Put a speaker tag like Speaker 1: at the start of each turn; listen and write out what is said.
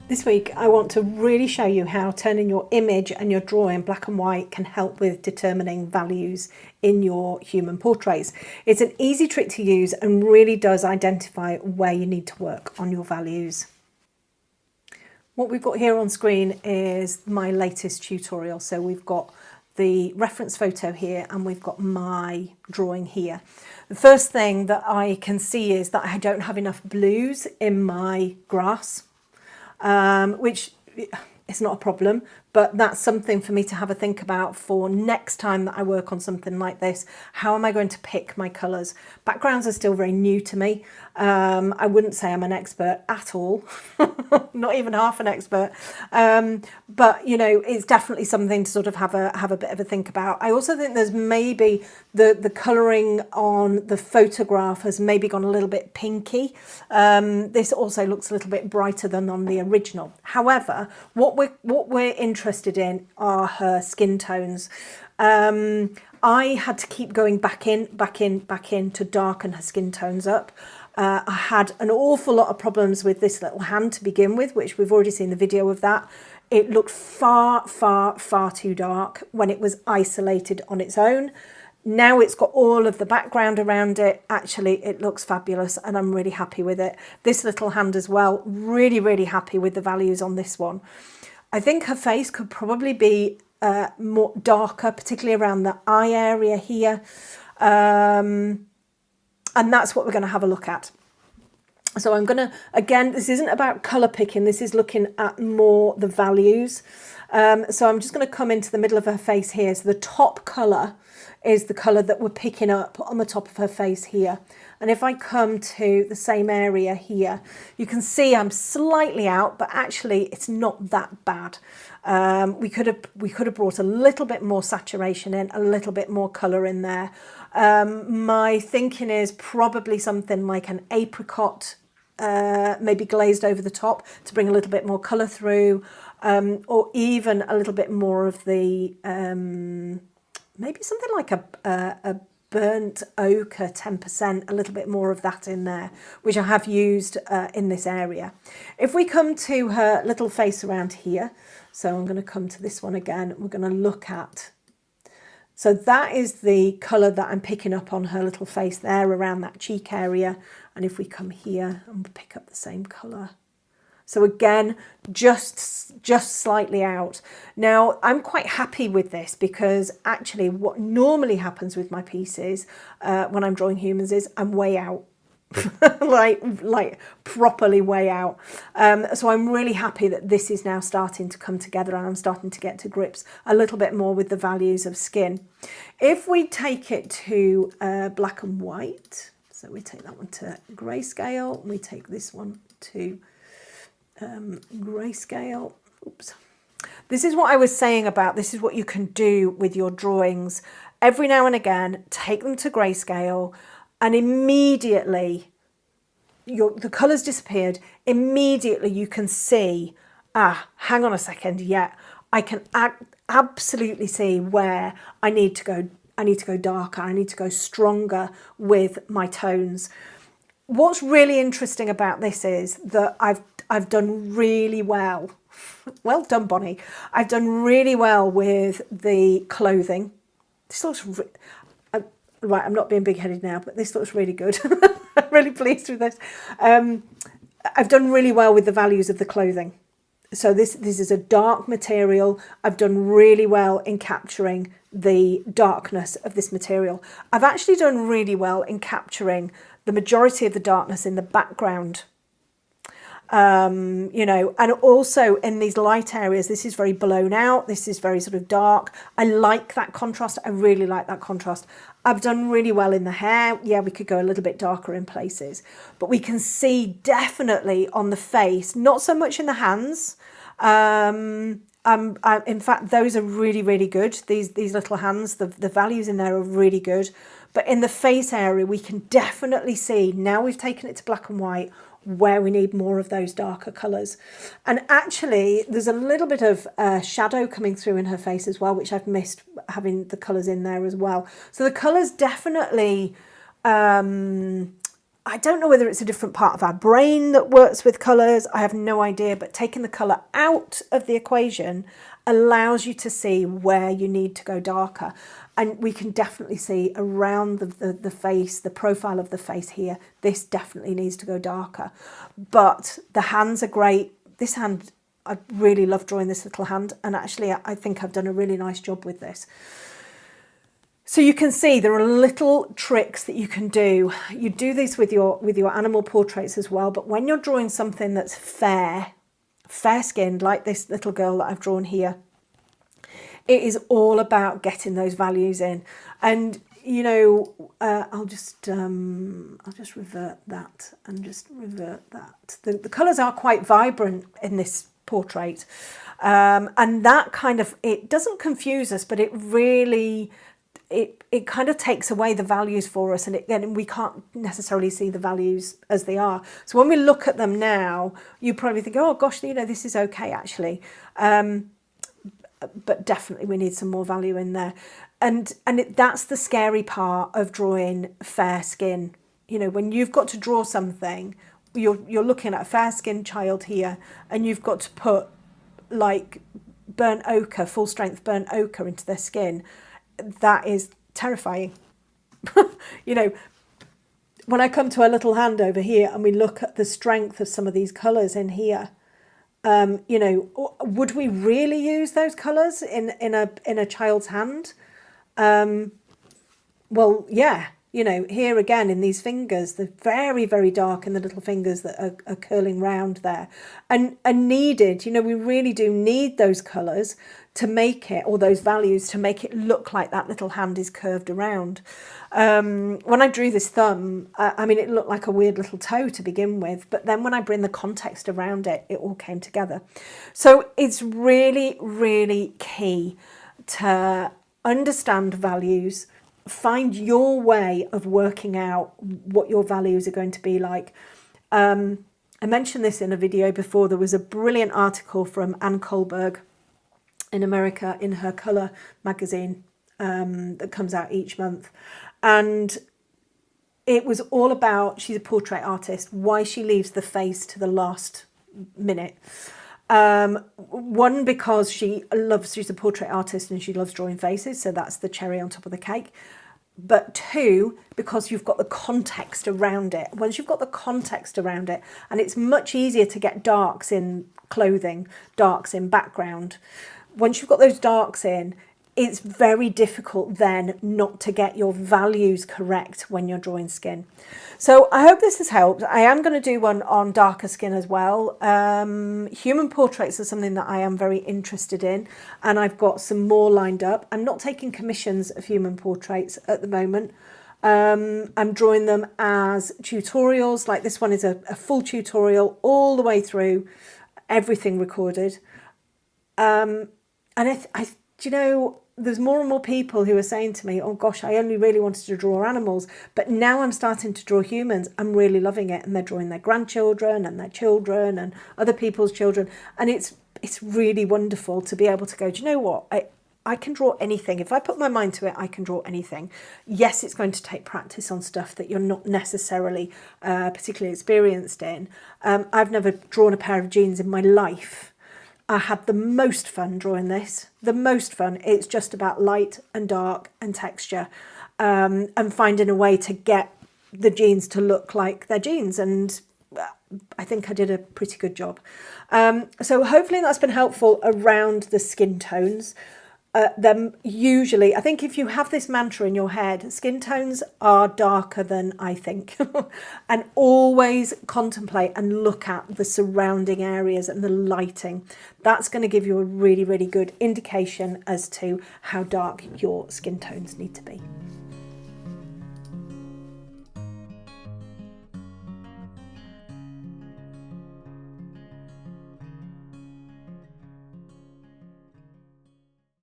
Speaker 1: This week I want to really show you how turning your image and your drawing black and white can help with determining values in your human portraits. It's an easy trick to use and really does identify where you need to work on your values. What we've got here on screen is my latest tutorial. So we've got the reference photo here and we've got my drawing here. The first thing that I can see is that I don't have enough blues in my grass. Which is not a problem, but that's something for me to have a think about for next time that I work on something like this. How am I going to pick my colours? Backgrounds are still very new to me. I wouldn't say I'm an expert at all, not even half an expert. But you know, it's definitely something to sort of have a bit of a think about. I also think there's maybe the colouring on the photograph has maybe gone a little bit pinky. This also looks a little bit brighter than on the original. However, what we're interested in are her skin tones. I had to keep going back in to darken her skin tones up. I had an awful lot of problems with this little hand to begin with, which we've already seen the video of that. It looked far too dark when it was isolated on its own. Now it's got all of the background around it. Actually, it looks fabulous and I'm really happy with it. This little hand as well, really happy with the values on this one. I think her face could probably be more darker, particularly around the eye area here. And that's what we're going to have a look at. So I'm going to, again, this isn't about colour picking. This is looking at more the values. So I'm just going to come into the middle of her face here. So the top colour is the colour that we're picking up on the top of her face here. And if I come to the same area here, you can see I'm slightly out, but actually it's not that bad. We could have brought a little bit more saturation in, a little bit more colour in there. My thinking is probably something like an apricot, maybe glazed over the top to bring a little bit more colour through, or even a little bit more of the, maybe something like a burnt ochre 10%, a little bit more of that in there, which I have used in this area. If we come to her little face around here, so I'm going to come to this one again, we're going to look at, so that is the colour that I'm picking up on her little face there around that cheek area. And if we come here and pick up the same colour. So again, just slightly out. Now, I'm quite happy with this because actually what normally happens with my pieces when I'm drawing humans is I'm way out. like properly way out. So I'm really happy that this is now starting to come together and I'm starting to get to grips a little bit more with the values of skin. If we take it to black and white, so we take that one to grayscale, we take this one to grayscale. Oops. This is what I was saying about, this is what you can do with your drawings. Every now and again, take them to grayscale and immediately the colours disappeared. Immediately you can see, hang on a second, yeah, I can absolutely see where I need to go. I need to go darker, I need to go stronger with my tones. What's really interesting about this is that I've done really well. Well done, Bonny. I've done really well with the clothing. This looks right, I'm not being big-headed now, but this looks really good. I'm really pleased with this. I've done really well with the values of the clothing. So this is a dark material. I've done really well in capturing the darkness of this material. I've actually done really well in capturing the majority of the darkness in the background. You know, and also in these light areas, this is very blown out. This is very sort of dark. I like that contrast. I really like that contrast. I've done really well in the hair. Yeah, we could go a little bit darker in places, but we can see definitely on the face, not so much in the hands. In fact, those are really good. These little hands, the values in there are really good. But in the face area, we can definitely see, now we've taken it to black and white, where we need more of those darker colours. And actually, there's a little bit of shadow coming through in her face as well, which I've missed having the colours in there as well. So the colours definitely I don't know whether it's a different part of our brain that works with colours. I have no idea, but taking the colour out of the equation allows you to see where you need to go darker. And we can definitely see around the face, the profile of the face here, this definitely needs to go darker. But the hands are great. This hand, I really love drawing this little hand. And actually, I think I've done a really nice job with this. So you can see there are little tricks that you can do. You do this with your animal portraits as well, but when you're drawing something that's fair-skinned, like this little girl that I've drawn here, it is all about getting those values in. And you know, I'll just revert that and just revert that. The colours are quite vibrant in this portrait, and that kind of, it doesn't confuse us, but it really, it kind of takes away the values for us, and we can't necessarily see the values as they are. So when we look at them now, you probably think, oh gosh, you know, this is okay actually, but definitely we need some more value in there. And that's the scary part of drawing fair skin. You know, when you've got to draw something, you're looking at a fair skinned child here, and you've got to put like burnt ochre, full strength burnt ochre into their skin. That is terrifying. You know, when I come to a little hand over here and we look at the strength of some of these colours in here, you know, would we really use those colours in a child's hand? Well, yeah. You know, here again in these fingers, they're very, very dark in the little fingers that are curling round there, and needed. You know, we really do need those colours to make it, or those values to make it look like that little hand is curved around. When I drew this thumb, I mean, it looked like a weird little toe to begin with, but then when I bring the context around it, it all came together. So it's really, really key to understand values, find your way of working out what your values are going to be like. I mentioned this in a video before. There was a brilliant article from Ann Kohlberg in America in her Colour magazine that comes out each month. And it was all about, she's a portrait artist, why she leaves the face to the last minute. One, because she's a portrait artist and she loves drawing faces, so that's the cherry on top of the cake. But two, because you've got the context around it. Once you've got the context around it, and it's much easier to get darks in clothing, darks in background. Once you've got those darks in, it's very difficult then not to get your values correct when you're drawing skin. So I hope this has helped. I am going to do one on darker skin as well. Human portraits are something that I am very interested in, and I've got some more lined up. I'm not taking commissions of human portraits at the moment. I'm drawing them as tutorials. Like this one is a full tutorial all the way through, everything recorded. And you know, there's more and more people who are saying to me, oh gosh, I only really wanted to draw animals, but now I'm starting to draw humans. I'm really loving it. And they're drawing their grandchildren and their children and other people's children. And it's really wonderful to be able to go, do you know what? I can draw anything. If I put my mind to it, I can draw anything. Yes, it's going to take practice on stuff that you're not necessarily particularly experienced in. I've never drawn a pair of jeans in my life. I had the most fun drawing this, the most fun. It's just about light and dark and texture, and finding a way to get the jeans to look like they're jeans. And I think I did a pretty good job. So hopefully that's been helpful around the skin tones. Them usually, I think if you have this mantra in your head, skin tones are darker than I think. And always contemplate and look at the surrounding areas and the lighting. That's going to give you a really, really good indication as to how dark your skin tones need to be.